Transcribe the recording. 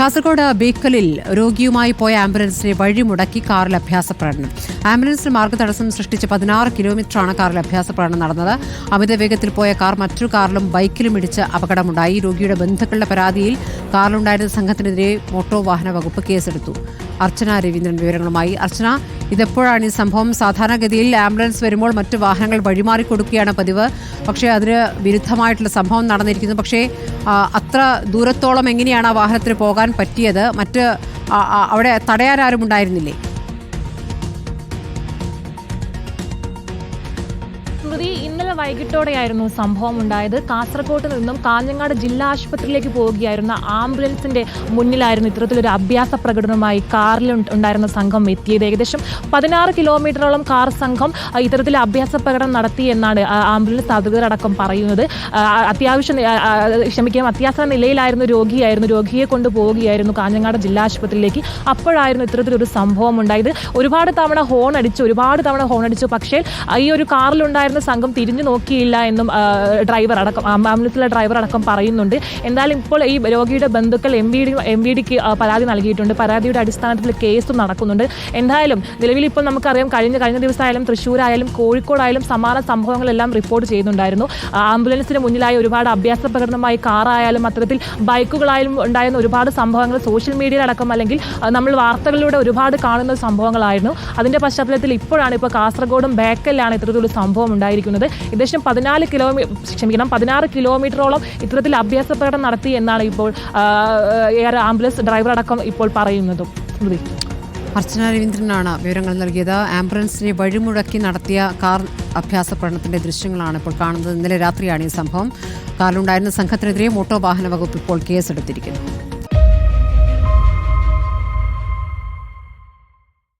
കാസർഗോഡ് ബേക്കലിൽ രോഗിയുമായി പോയ ആംബുലൻസിനെ വഴിമുടക്കി കാറിൽ അഭ്യാസ പ്രകടനം. ആംബുലൻസിന് മാർഗ്ഗതടസ്സം സൃഷ്ടിച്ച് 16 കിലോമീറ്ററാണ് കാറിൽ അഭ്യാസ പ്രകടനം നടന്നത്. അമിത വേഗത്തിൽ പോയ കാർ മറ്റൊരു കാറിലും ബൈക്കിലും ഇടിച്ച് അപകടമുണ്ടായി. രോഗിയുടെ ബന്ധുക്കളുടെ പരാതിയിൽ കാറിലുണ്ടായിരുന്ന സംഘത്തിനെതിരെ മോട്ടോർ വാഹന വകുപ്പ് കേസെടുത്തു. അർച്ചന രവീന്ദ്രൻ വിവരങ്ങളുമായി. അർച്ചന, ഇതെപ്പോഴാണ് ഈ സംഭവം? സാധാരണഗതിയിൽ ആംബുലൻസ് വരുമ്പോൾ മറ്റു വാഹനങ്ങൾ വഴിമാറി കൊടുക്കുകയാണ് പതിവ്. പക്ഷേ അതിന് വിരുദ്ധമായിട്ടുള്ള സംഭവം നടന്നിരിക്കുന്നു. പക്ഷേ അത്ര ദൂരത്തോളം എങ്ങനെയാണ് ആ വാഹനത്തിന് പോകാൻ പറ്റിയത്? അവിടെ തടയാൻ ആരും ഉണ്ടായിരുന്നില്ലേ? ഇന്നലെ വൈകിട്ടോടെയായിരുന്നു സംഭവം ഉണ്ടായത്. കാസർഗോഡ് നിന്നും കാഞ്ഞങ്ങാട് ജില്ലാ ആശുപത്രിയിലേക്ക് പോവുകയായിരുന്ന ആംബുലൻസിന്റെ മുന്നിലായിരുന്നു ഇത്തരത്തിലൊരു അഭ്യാസ പ്രകടനവുമായി കാറിൽ ഉണ്ടായിരുന്ന സംഘം എത്തിയത്. ഏകദേശം 16 കിലോമീറ്ററോളം കാർ സംഘം ഇത്തരത്തിൽ അഭ്യാസ പ്രകടനം നടത്തി എന്നാണ് ആംബുലൻസ് അധികൃതരടക്കം പറയുന്നത്. അത്യാസന്ന നിലയിലായിരുന്നു രോഗിയെ കൊണ്ടുപോവുകയായിരുന്നു കാഞ്ഞങ്ങാട് ജില്ലാ ആശുപത്രിയിലേക്ക്. അപ്പോഴായിരുന്നു ഇത്തരത്തിലൊരു സംഭവം ഉണ്ടായത്. ഒരുപാട് തവണ ഹോൺ അടിച്ചു. പക്ഷേ ഈ ഒരു കാറിലുണ്ടായിരുന്ന സംഘം തിരിഞ്ഞു നോക്കിയില്ല എന്നും ആംബുലൻസിലെ ഡ്രൈവർ അടക്കം പറയുന്നുണ്ട്. എന്തായാലും ഇപ്പോൾ ഈ രോഗിയുടെ ബന്ധുക്കൾ എം വി ഡിക്ക് പരാതി നൽകിയിട്ടുണ്ട്. പരാതിയുടെ അടിസ്ഥാനത്തിൽ കേസും നടക്കുന്നുണ്ട്. എന്തായാലും നിലവിൽ ഇപ്പോൾ നമുക്കറിയാം, കഴിഞ്ഞ ദിവസമായാലും തൃശ്ശൂരായാലും കോഴിക്കോടായാലും സമാന സംഭവങ്ങളെല്ലാം റിപ്പോർട്ട് ചെയ്യുന്നുണ്ടായിരുന്നു. ആംബുലൻസിന് മുന്നിലായി ഒരുപാട് അഭ്യാസ പ്രകടനമായി കാറായാലും അത്തരത്തിൽ ബൈക്കുകളായാലും ഉണ്ടായിരുന്ന ഒരുപാട് സംഭവങ്ങൾ സോഷ്യൽ മീഡിയയിലടക്കം അല്ലെങ്കിൽ നമ്മൾ വാർത്തകളിലൂടെ ഒരുപാട് കാണുന്ന സംഭവങ്ങളായിരുന്നു. അതിന്റെ പശ്ചാത്തലത്തിൽ ഇപ്പോഴാണ് ബേക്കലിലാണ് ഇത്തരത്തിലൊരു സംഭവം ഉണ്ടായിരിക്കുന്നത്. ഏകദേശം 16 കിലോമീറ്ററോളം ഇത്തരത്തിൽ അഭ്യാസ പ്രകടനം നടത്തി എന്നാണ് ഇപ്പോൾ ആംബുലൻസ് ഡ്രൈവർ അടക്കം ഇപ്പോൾ പറയുന്നതും. അർച്ചന രവീന്ദ്രനാണ് വിവരങ്ങൾ നൽകിയത്. ആംബുലൻസിനെ വഴിമുടക്കി നടത്തിയ കാർ അഭ്യാസ പ്രകടനത്തിന്റെ ദൃശ്യങ്ങളാണ് ഇപ്പോൾ കാണുന്നത്. ഇന്നലെ രാത്രിയാണ് ഈ സംഭവം. കാറിലുണ്ടായിരുന്ന സംഘത്തിനെതിരെ മോട്ടോർ വാഹന വകുപ്പ് ഇപ്പോൾ കേസെടുത്തിരിക്കുന്നു.